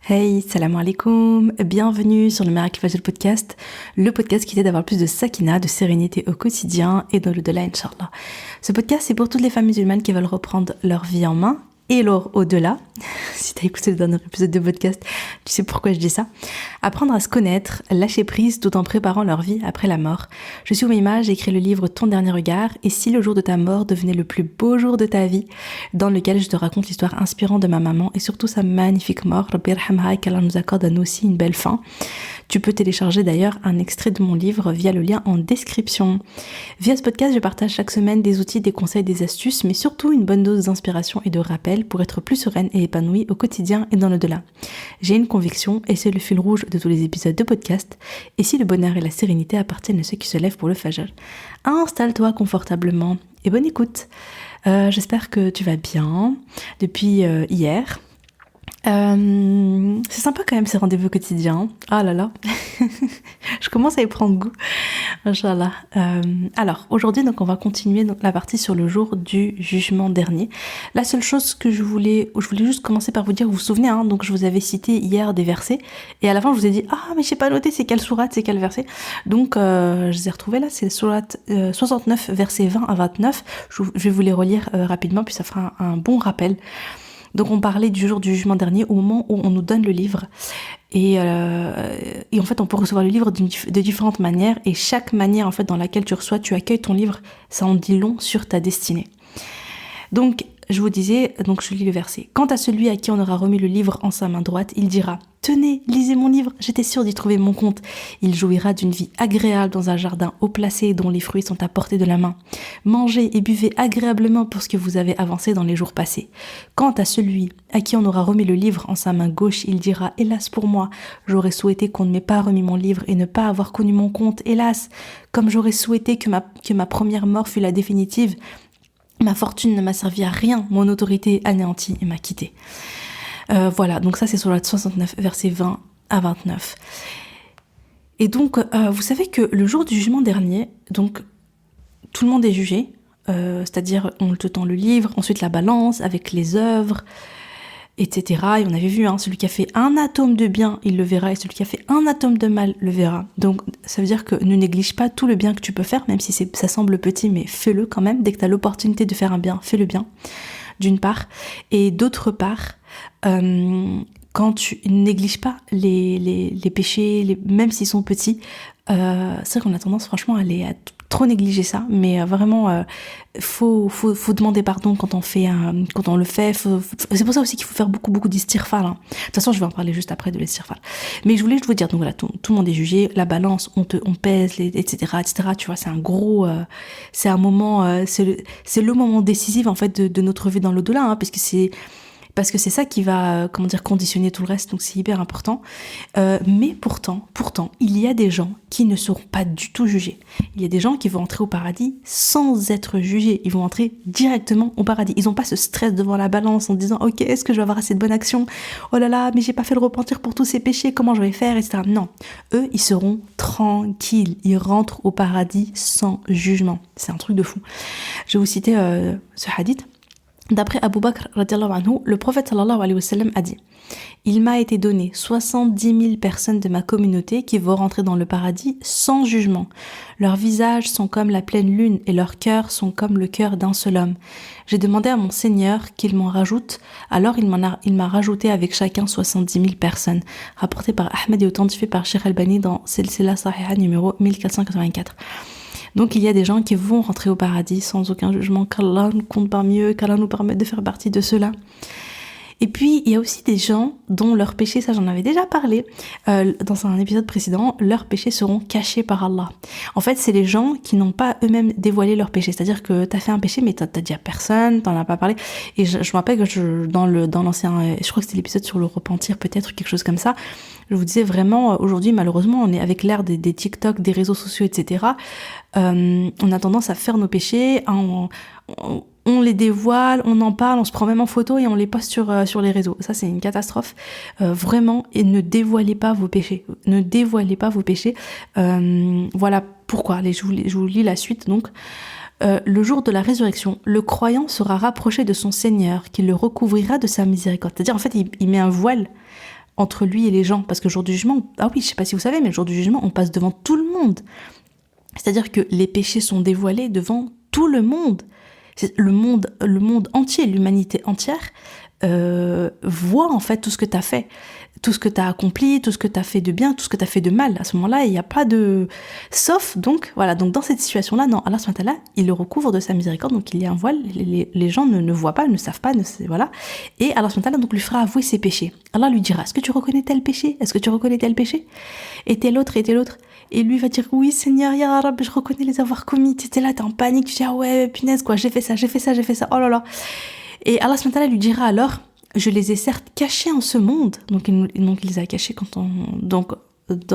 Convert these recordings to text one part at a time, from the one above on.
Hey, salam alaikum, bienvenue sur le Miracle Fajr Podcast, le podcast qui t'aide à avoir plus de sakina, de sérénité au quotidien et dans l'au-delà, Inch'Allah. Ce podcast, c'est pour toutes les femmes musulmanes qui veulent reprendre leur vie en main et leur au-delà. Si t'as écouté le dernier épisode de podcast, tu sais pourquoi je dis ça. Apprendre à se connaître, lâcher prise tout en préparant leur vie après la mort. Je suis Oumaima, j'ai écrit le livre Ton dernier regard et si le jour de ta mort devenait le plus beau jour de ta vie, dans lequel je te raconte l'histoire inspirante de ma maman et surtout sa magnifique mort, Rabbi yarhamha, et qu'Allah nous accorde à nous aussi une belle fin. Tu peux télécharger d'ailleurs un extrait de mon livre via le lien en description. Via ce podcast, je partage chaque semaine des outils, des conseils, des astuces, mais surtout une bonne dose d'inspiration et de rappel pour être plus sereine et épanouie au quotidien et dans l'au-delà. J'ai une conviction, et c'est le fil rouge de tous les épisodes de podcast, et si le bonheur et la sérénité appartiennent à ceux qui se lèvent pour le fajr. Installe-toi confortablement et bonne écoute. J'espère que tu vas bien depuis hier. C'est sympa quand même ces rendez-vous quotidiens. Ah là là, je commence à y prendre goût. Inch'Allah. Alors aujourd'hui donc on va continuer donc, la partie sur le jour du jugement dernier. La seule chose que je voulais juste commencer par vous dire, vous vous souvenez donc je vous avais cité hier des versets et à la fin je vous ai dit mais j'ai pas noté c'est quelle sourate, c'est quel verset. Donc je les ai retrouvés là, c'est sourate 69 versets 20 à 29. Je vais vous les relire rapidement puis ça fera un bon rappel. Donc on parlait du jour du jugement dernier au moment où on nous donne le livre et en fait on peut recevoir le livre de différentes manières et chaque manière en fait dans laquelle tu accueilles ton livre, ça en dit long sur ta destinée. Donc je vous disais, donc je lis le verset. Quant à celui à qui on aura remis le livre en sa main droite, il dira « Tenez, lisez mon livre, j'étais sûr d'y trouver mon compte. » Il jouira d'une vie agréable dans un jardin haut placé dont les fruits sont à portée de la main. Mangez et buvez agréablement pour ce que vous avez avancé dans les jours passés. Quant à celui à qui on aura remis le livre en sa main gauche, il dira « Hélas pour moi, j'aurais souhaité qu'on ne m'ait pas remis mon livre et ne pas avoir connu mon compte. Hélas, comme j'aurais souhaité que ma première mort fût la définitive. Ma fortune ne m'a servi à rien, mon autorité anéantie et m'a quitté. » Voilà, donc ça c'est sur la 69, versets 20 à 29. Et donc, vous savez que le jour du jugement dernier, donc tout le monde est jugé, c'est-à-dire on te tend le livre, ensuite la balance avec les œuvres, etc. Et on avait vu, celui qui a fait un atome de bien, il le verra, et celui qui a fait un atome de mal, le verra. Donc ça veut dire que ne néglige pas tout le bien que tu peux faire, même si ça semble petit, mais fais-le quand même. Dès que tu as l'opportunité de faire un bien, fais le bien, d'une part. Et d'autre part, quand tu négliges pas les péchés, même s'ils sont petits, c'est vrai qu'on a tendance franchement à trop négliger ça, mais vraiment faut demander pardon quand on le fait. C'est pour ça aussi qu'il faut faire beaucoup d'istighfar. De toute façon, je vais en parler juste après de l'istighfar. Mais je voulais vous dire, donc voilà, tout le monde est jugé, la balance, on pèse, etc. Tu vois, c'est un gros, c'est un moment, c'est le moment décisif en fait de notre vie dans l'au-delà, parce que c'est ça qui va, conditionner tout le reste, donc c'est hyper important. Mais pourtant, il y a des gens qui ne seront pas du tout jugés. Il y a des gens qui vont entrer au paradis sans être jugés. Ils vont entrer directement au paradis. Ils n'ont pas ce stress devant la balance en disant « Ok, est-ce que je vais avoir assez de bonnes actions ? Oh là là, mais j'ai pas fait le repentir pour tous ces péchés, comment je vais faire ?» etc. Non, eux, ils seront tranquilles. Ils rentrent au paradis sans jugement. C'est un truc de fou. Je vais vous citer ce hadith. D'après Abu Bakr, le prophète sallallahu alayhi wa sallam a dit « Il m'a été donné 70 000 personnes de ma communauté qui vont rentrer dans le paradis sans jugement. Leurs visages sont comme la pleine lune et leurs cœurs sont comme le cœur d'un seul homme. J'ai demandé à mon Seigneur qu'il m'en rajoute, alors il m'a rajouté avec chacun 70 000 personnes. » Rapporté par Ahmed et authentifié par Sheikh Albani dans Silsila Sahiha numéro 1484. Donc il y a des gens qui vont rentrer au paradis sans aucun jugement, qu'Allah nous compte parmi eux, qu'Allah nous permette de faire partie de ceux-là. Et puis il y a aussi des gens dont leurs péchés, ça j'en avais déjà parlé dans un épisode précédent, leurs péchés seront cachés par Allah. En fait c'est les gens qui n'ont pas eux-mêmes dévoilé leurs péchés, c'est-à-dire que t'as fait un péché mais t'as dit à personne, t'en as pas parlé. Et je me rappelle que dans l'ancien, je crois que c'était l'épisode sur le repentir peut-être, quelque chose comme ça, je vous disais vraiment, aujourd'hui malheureusement on est avec l'ère des TikTok, des réseaux sociaux, etc. On a tendance à faire nos péchés, on les dévoile, on en parle, on se prend même en photo et on les poste sur les réseaux. Ça, c'est une catastrophe. Vraiment, et ne dévoilez pas vos péchés. Ne dévoilez pas vos péchés. Voilà pourquoi. Allez, je vous lis la suite. Donc, le jour de la résurrection, le croyant sera rapproché de son Seigneur, qui le recouvrira de sa miséricorde. C'est-à-dire, en fait, il met un voile entre lui et les gens. Parce que le jour du jugement, ah oui, je sais pas si vous savez, mais le jour du jugement, on passe devant tout le monde. C'est-à-dire que les péchés sont dévoilés devant tout le monde. Le monde entier, l'humanité entière voit en fait tout ce que tu as fait, tout ce que tu as accompli, tout ce que tu as fait de bien, tout ce que tu as fait de mal. À ce moment-là, il n'y a pas de... Sauf, donc, voilà, donc dans cette situation-là, non, Allah subhanahu wa ta'ala, il le recouvre de sa miséricorde, donc il y a un voile, les gens ne voient pas, ne savent pas, voilà. Et Allah subhanahu wa ta'ala donc, lui fera avouer ses péchés. Allah lui dira, est-ce que tu reconnais tel péché? Est-ce que tu reconnais tel péché? Et tel autre, et tel autre. Et lui va dire, oui Seigneur, ya Rab, je reconnais les avoir commis. Tu étais là, t'es en panique, tu dis, ah ouais, punaise, quoi, j'ai fait ça, oh là là. Et Allah subhanahu wa ta'ala lui dira alors, je les ai certes cachés en ce monde, donc il les a cachés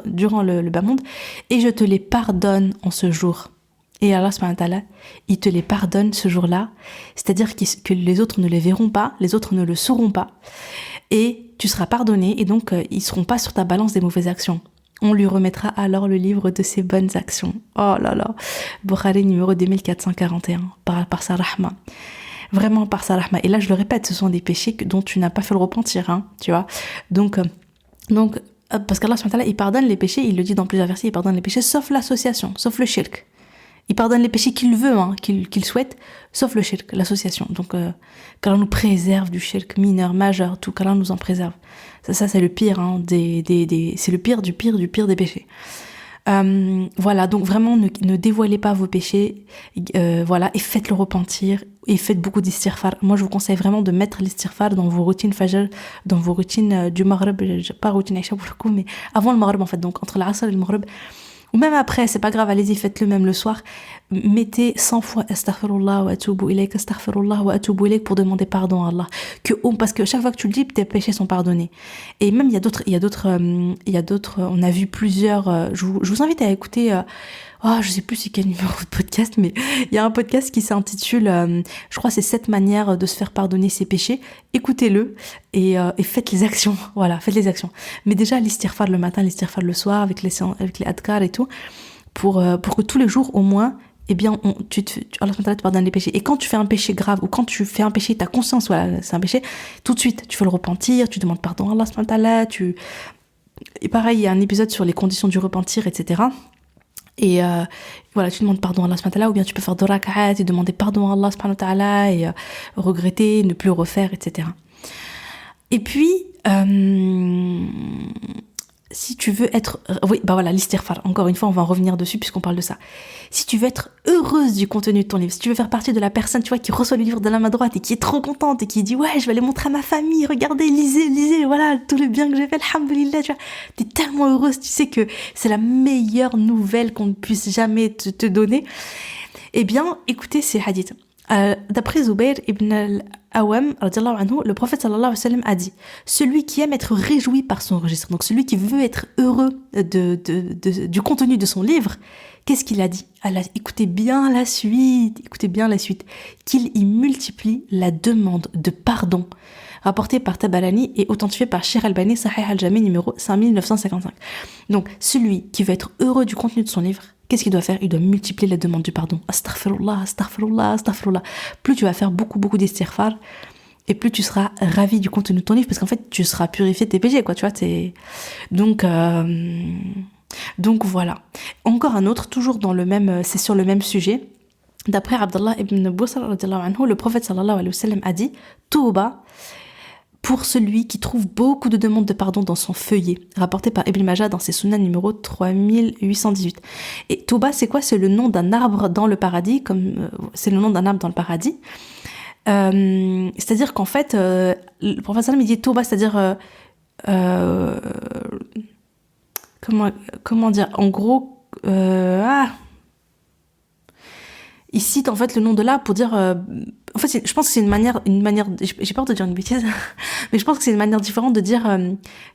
durant le bas monde, et je te les pardonne en ce jour. Et Allah subhanahu wa ta'ala, il te les pardonne ce jour-là, c'est-à-dire que les autres ne les verront pas, les autres ne le sauront pas, et tu seras pardonné, et donc ils seront pas sur ta balance des mauvaises actions. On lui remettra alors le livre de ses bonnes actions. Oh là là, Bukhari numéro 2441, par sa rahma. Vraiment par sa rahma. Et là, je le répète, ce sont des péchés dont tu n'as pas fait le repentir, hein, tu vois. Donc, parce qu'Allah subhanahu wa ta'ala, il pardonne les péchés, il le dit dans plusieurs versets, il pardonne les péchés, sauf l'association, sauf le shirk. Il pardonne les péchés qu'il veut, hein, qu'il souhaite, sauf le shirk, l'association. Donc, qu'Allah nous préserve du shirk mineur, majeur, tout, qu'Allah nous en préserve. Ça c'est le pire, hein, c'est le pire du pire des péchés. Voilà, donc vraiment ne dévoilez pas vos péchés, voilà, et faites le repentir, et faites beaucoup d'istighfar. Moi je vous conseille vraiment de mettre l'istighfar dans vos routines fajr, dans vos routines du maghrib, pas routine Aïcha pour le coup, mais avant le maghrib en fait, donc entre l'asr et le maghrib, ou même après, c'est pas grave, allez-y, faites-le même le soir. Mettez 100 fois astaghfirullah wa atubu ilayk, astaghfirullah wa atubu ilayk pour demander pardon à Allah. Parce que chaque fois que tu le dis, tes péchés sont pardonnés. Et même il y a d'autres, on a vu plusieurs, je vous invite à écouter, je sais plus c'est quel numéro de podcast, mais il y a un podcast qui s'intitule, je crois c'est 7 manières de se faire pardonner ses péchés. Écoutez-le et faites les actions. Voilà, faites les actions. Mais déjà l'istighfar le matin, l'istighfar le soir avec les adkar et tout, pour que tous les jours au moins, eh bien, Allah te pardonne les péchés. Et quand tu fais un péché grave, ou quand tu fais un péché, t'as conscience, voilà, c'est un péché, tout de suite, tu fais le repentir, tu demandes pardon à Allah, et pareil, il y a un épisode sur les conditions du repentir, etc. Et voilà, tu demandes pardon à Allah subhanahu wa ta'ala, ou bien tu peux faire 2 rak'at et demander pardon à Allah subhanahu wa ta'ala et regretter, ne plus le refaire, etc. Et puis, si tu veux être... Oui, bah voilà, l'istighfar. Encore une fois, on va en revenir dessus puisqu'on parle de ça. Si tu veux être heureuse du contenu de ton livre, si tu veux faire partie de la personne, tu vois, qui reçoit le livre de la main droite et qui est trop contente et qui dit « Ouais, je vais aller montrer à ma famille, regardez, lisez, voilà, tout le bien que j'ai fait, alhamdoulilah, tu vois. » T'es tellement heureuse, tu sais que c'est la meilleure nouvelle qu'on puisse jamais te donner. Eh bien, écoutez ces hadiths. D'après Zubayr ibn al-Awam, le prophète sallallahu alayhi wa sallam a dit: celui qui aime être réjoui par son registre, donc celui qui veut être heureux du contenu de son livre, qu'est-ce qu'il a dit? Écoutez bien la suite, qu'il y multiplie la demande de pardon, rapporté par Tabarani et authentifié par Sheikh Albani, Sahih al-Jami numéro 5955. Donc, celui qui veut être heureux du contenu de son livre, qu'est-ce qu'il doit faire? Il doit multiplier la demande du pardon. Astaghfirullah, astaghfirullah, astaghfirullah. Plus tu vas faire beaucoup d'istighfar, et plus tu seras ravi du contenu de ton livre, parce qu'en fait, tu seras purifié de tes péchés, quoi, tu vois, Donc voilà. Encore un autre, toujours c'est sur le même sujet. D'après Abdallah ibn Busr, le prophète sallallahu alayhi wa sallam a dit: Touba pour celui qui trouve beaucoup de demandes de pardon dans son feuillet, rapporté par Ibn Majah dans ses Sunan numéro 3818. Et Touba, c'est quoi? C'est le nom d'un arbre dans le paradis, c'est le nom d'un arbre dans le paradis. C'est-à-dire qu'en fait, le prophète sallam il dit Touba, c'est-à-dire comment dire, en gros, il cite en fait le nom de l'arbre pour dire, en fait je pense que c'est une manière, j'ai peur de dire une bêtise, mais je pense que c'est une manière différente de dire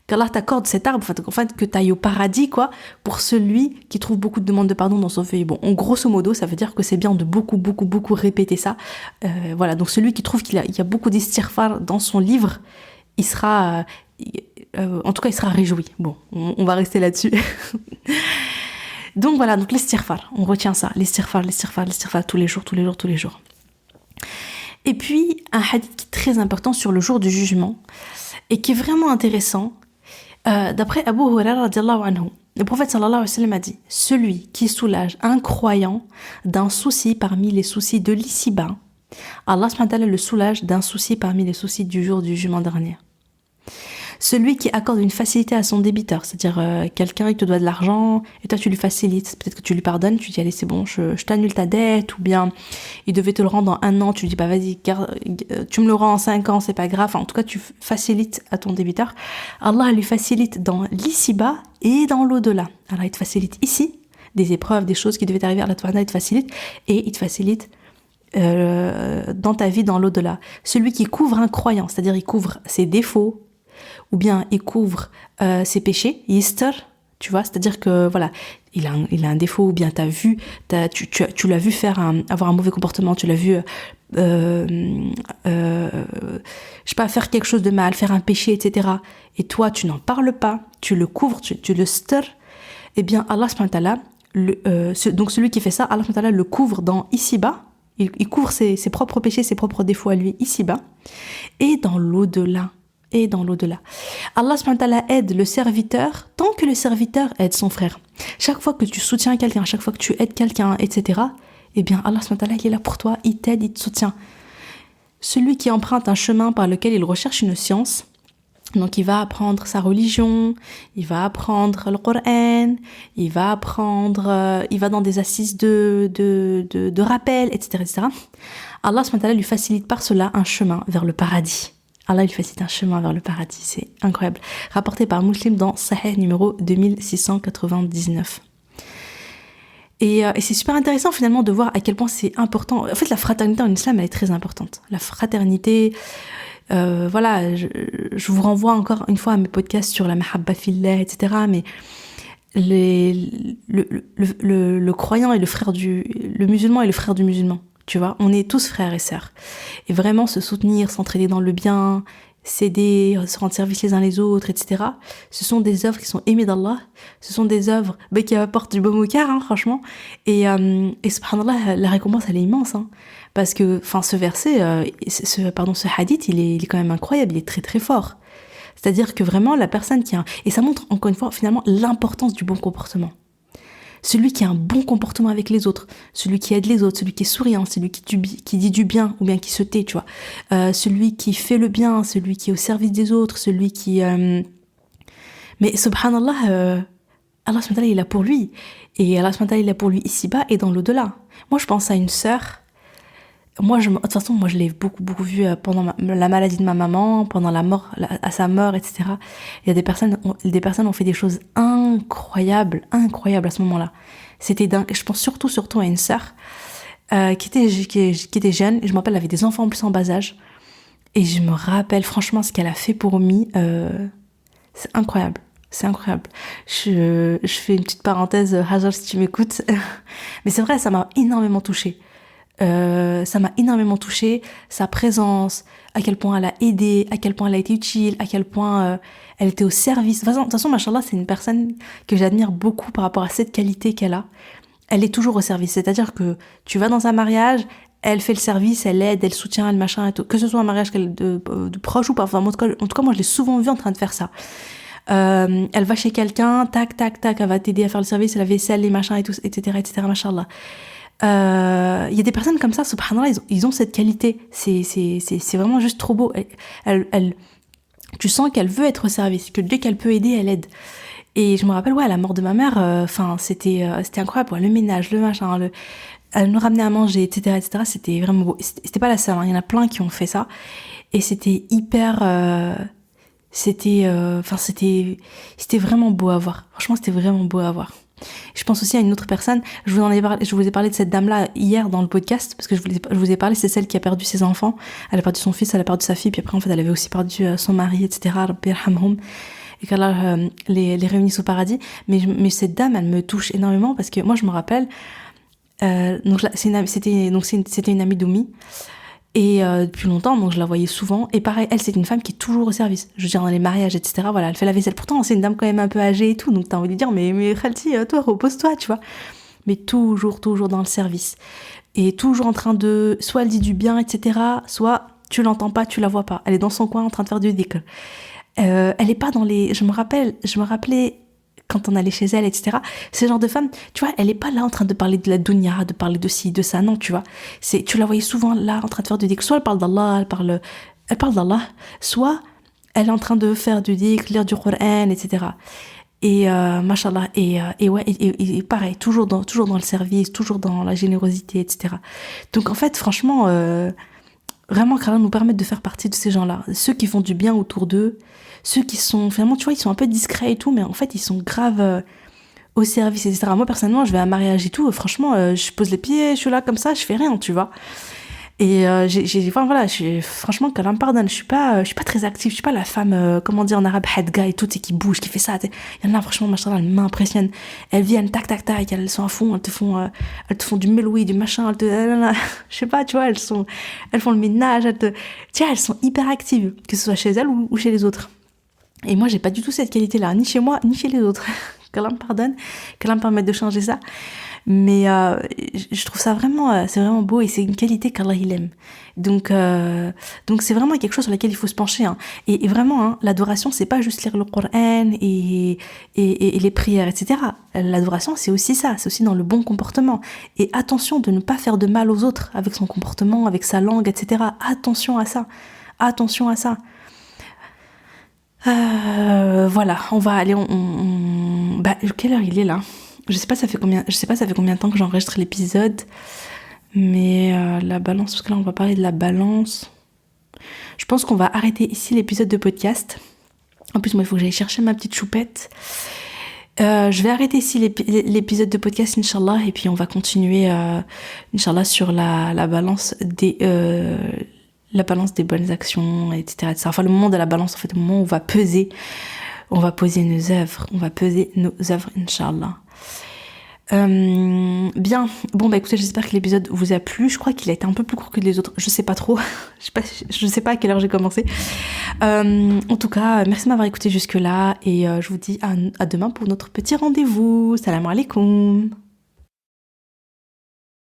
qu'Allah t'accorde cet arbre, en fait que t'ailles au paradis, quoi, pour celui qui trouve beaucoup de demandes de pardon dans son feuillet. Bon, en grosso modo, ça veut dire que c'est bien de beaucoup répéter ça. Voilà, donc celui qui trouve qu'il y a beaucoup d'istighfar dans son livre, il sera, en tout cas, il sera réjoui. Bon, on va rester là-dessus. Donc voilà, donc l'istighfar, on retient ça, l'istighfar, tous les jours. Et puis, un hadith qui est très important sur le jour du jugement, et qui est vraiment intéressant, D'après Abu Huraira radiallahu anhu, le prophète sallallahu alayhi wa sallam a dit: celui qui soulage un croyant d'un souci parmi les soucis de l'ici-bas, Allah subhanahu wa ta'ala le soulage d'un souci parmi les soucis du jour du jugement dernier. Celui qui accorde une facilité à son débiteur, c'est-à-dire quelqu'un il te doit de l'argent et toi tu lui facilites, peut-être que tu lui pardonnes, tu dis allez c'est bon, je t'annule ta dette, ou bien il devait te le rendre en 1 an, tu lui dis bah vas-y, tu me le rends en 5 ans, c'est pas grave, enfin, en tout cas tu facilites à ton débiteur. Allah lui facilite dans l'ici-bas et dans l'au-delà. Alors il te facilite ici, des épreuves, des choses qui devaient arriver, Allah il te facilite, et il te facilite dans ta vie, dans l'au-delà. Celui qui couvre un croyant, c'est-à-dire il couvre ses défauts, ou bien il couvre ses péchés, yistar, tu vois, c'est-à-dire que voilà, il a un défaut, ou bien tu l'as vu avoir un mauvais comportement, tu l'as vu je sais pas, faire quelque chose de mal, faire un péché, etc. Et toi tu n'en parles pas, tu le couvres, tu le star, eh bien Allah subhanahu wa ta'ala, donc celui qui fait ça, Allah subhanahu wa ta'ala le couvre dans ici-bas, il couvre ses propres péchés, ses propres défauts à lui ici-bas, et dans l'au-delà. Et dans l'au-delà. Allah subhanahu wa ta'ala aide le serviteur tant que le serviteur aide son frère. Chaque fois que tu soutiens quelqu'un, chaque fois que tu aides quelqu'un, etc., eh bien Allah subhanahu wa ta'ala il est là pour toi, il t'aide, il te soutient. Celui qui emprunte un chemin par lequel il recherche une science, donc il va apprendre sa religion, il va apprendre le Coran, il va dans des assises de rappel, etc., etc. Allah subhanahu wa ta'ala lui facilite par cela un chemin vers le paradis. Allah, il facilite un chemin vers le paradis, c'est incroyable. Rapporté par Muslim dans Sahih numéro 2699. Et c'est super intéressant finalement de voir à quel point c'est important. En fait, la fraternité en islam, elle est très importante. La fraternité, voilà, je vous renvoie encore une fois à mes podcasts sur la mahabba fillah, etc. Mais le croyant est le musulman est le frère du musulman. Tu vois, on est tous frères et sœurs. Et vraiment se soutenir, s'entraider dans le bien, s'aider, se rendre service les uns les autres, etc. Ce sont des œuvres qui sont aimées d'Allah. Ce sont des œuvres qui apportent du baume au cœur, hein, franchement. Et subhanallah, la récompense, elle est immense. Hein, parce que, enfin, ce verset, ce hadith, il est quand même incroyable, il est très très fort. C'est-à-dire que vraiment, la personne qui a... Et ça montre, encore une fois, finalement, l'importance du bon comportement. Celui qui a un bon comportement avec les autres, celui qui aide les autres, celui qui est souriant, celui qui dit du bien ou bien qui se tait, tu vois. Celui qui fait le bien, celui qui est au service des autres, celui qui... Mais subhanallah, Allah subhanahu wa ta'ala, il est là pour lui. Et Allah subhanahu wa ta'ala, il est là pour lui ici-bas et dans l'au-delà. Moi, je pense à une sœur. De toute façon, je l'ai beaucoup vue pendant la maladie de ma maman, pendant à sa mort, etc. Il y a des personnes ont fait des choses incroyables à ce moment-là. C'était dingue. Je pense surtout à une sœur qui était jeune. Et je me rappelle, elle avait des enfants en plus en bas âge. Et je me rappelle franchement ce qu'elle a fait pour moi. C'est incroyable. C'est incroyable. Je fais une petite parenthèse, Hajar, si tu m'écoutes. Mais c'est vrai, ça m'a énormément touchée. Sa présence, à quel point elle a aidé, à quel point elle a été utile, à quel point elle était au service. De toute façon, machallah, c'est une personne que j'admire beaucoup par rapport à cette qualité qu'elle a. Elle est toujours au service, c'est-à-dire que tu vas dans un mariage, elle fait le service, elle aide, elle soutient, elle machin et tout. Que ce soit un mariage de proche ou pas, enfin, en tout cas, moi je l'ai souvent vue en train de faire ça. Elle va chez quelqu'un, tac, elle va t'aider à faire le service, la vaisselle, les machins et tout, etc., machallah. Il y a des personnes comme ça, subhanallah, ils ont cette qualité. C'est vraiment juste trop beau. Tu sens qu'elle veut être au service, que dès qu'elle peut aider, elle aide. Et je me rappelle, la mort de ma mère, c'était incroyable. Le ménage, le machin, elle nous ramenait à manger, etc., c'était vraiment beau. C'était pas la seule, hein, il y en a plein qui ont fait ça. Et c'était hyper... c'était vraiment beau à voir. Franchement, c'était vraiment beau à voir. Je pense aussi à une autre personne. Je vous ai parlé de cette dame-là hier dans le podcast, parce que je vous ai parlé, c'est celle qui a perdu ses enfants. Elle a perdu son fils, elle a perdu sa fille, puis après, en fait, elle avait aussi perdu son mari, etc. Et qu'Allah les réunisse au paradis. Mais cette dame, elle me touche énormément, parce que moi, je me rappelle, c'était une amie d'Oumi. Et depuis longtemps, donc je la voyais souvent. Et pareil, elle, c'est une femme qui est toujours au service. Je veux dire, dans les mariages, etc. Voilà, elle fait la vaisselle. Pourtant, c'est une dame quand même un peu âgée et tout. Donc t'as envie de dire, mais Khalti, toi, repose-toi, tu vois. Mais toujours dans le service. Et toujours en train de... Soit elle dit du bien, etc. Soit tu l'entends pas, tu la vois pas. Elle est dans son coin en train de faire du dhikr. Elle est pas dans les... Je me rappelais quand on allait chez elle, etc. Ce genre de femme, tu vois, elle est pas là en train de parler de la dunya, de parler de ci, de ça, non, tu vois. Tu la voyais souvent là en train de faire du dhikr. Soit elle parle d'Allah, elle parle d'Allah, soit elle est en train de faire du dhikr, lire du Coran, etc. Et machallah, et ouais, et pareil, toujours dans le service, toujours dans la générosité, etc. Donc en fait, franchement, vraiment, qu'Allah nous permette de faire partie de ces gens-là. Ceux qui font du bien autour d'eux, ceux qui sont, finalement, tu vois, ils sont un peu discrets et tout, mais en fait, ils sont graves au service, etc. Moi, personnellement, je vais à un mariage et tout, franchement, je pose les pieds, je suis là comme ça, je fais rien, tu vois. Et enfin, voilà, franchement, qu'Allah me pardonne, je suis pas très active, je suis pas la femme, comment dire en arabe, hadga et tout, tu sais, qui bouge, qui fait ça. Il y en a, franchement, machallah, elles m'impressionnent. Elles viennent, tac, tac, tac, elles sont à fond, elles te font du meloui, du machin, je sais pas, tu vois, elles font le ménage, tiens, elles sont hyper actives, que ce soit chez elles ou chez les autres. Et moi, j'ai pas du tout cette qualité-là, ni chez moi, ni chez les autres. Qu'Allah me pardonne, qu'Allah me permette de changer ça. Mais je trouve ça vraiment, c'est vraiment beau et c'est une qualité qu'Allah il aime. Donc c'est vraiment quelque chose sur lequel il faut se pencher. Hein. Et vraiment, hein, l'adoration, c'est pas juste lire le Coran et les prières, etc. L'adoration, c'est aussi ça, c'est aussi dans le bon comportement. Et attention de ne pas faire de mal aux autres avec son comportement, avec sa langue, etc. Attention à ça. Attention à ça. Voilà, on va aller. Bah, quelle heure il est là? Je sais pas ça fait combien de temps que j'enregistre l'épisode, mais la balance, parce que là on va parler de la balance. Je pense qu'on va arrêter ici l'épisode de podcast. En plus, moi il faut que j'aille chercher ma petite choupette. Je vais arrêter ici l'épisode de podcast, Inch'Allah, et puis on va continuer, Inch'Allah, sur la balance des bonnes actions, etc., etc. Enfin, le moment de la balance, en fait, le moment où on va peser nos œuvres, Inch'Allah. Bien, bon bah écoutez, j'espère que l'épisode vous a plu. Je crois qu'il a été un peu plus court que les autres, je sais pas trop. je sais pas à quelle heure j'ai commencé. En tout cas, merci de m'avoir écouté jusque là et je vous dis à demain pour notre petit rendez-vous. Salam alaikum.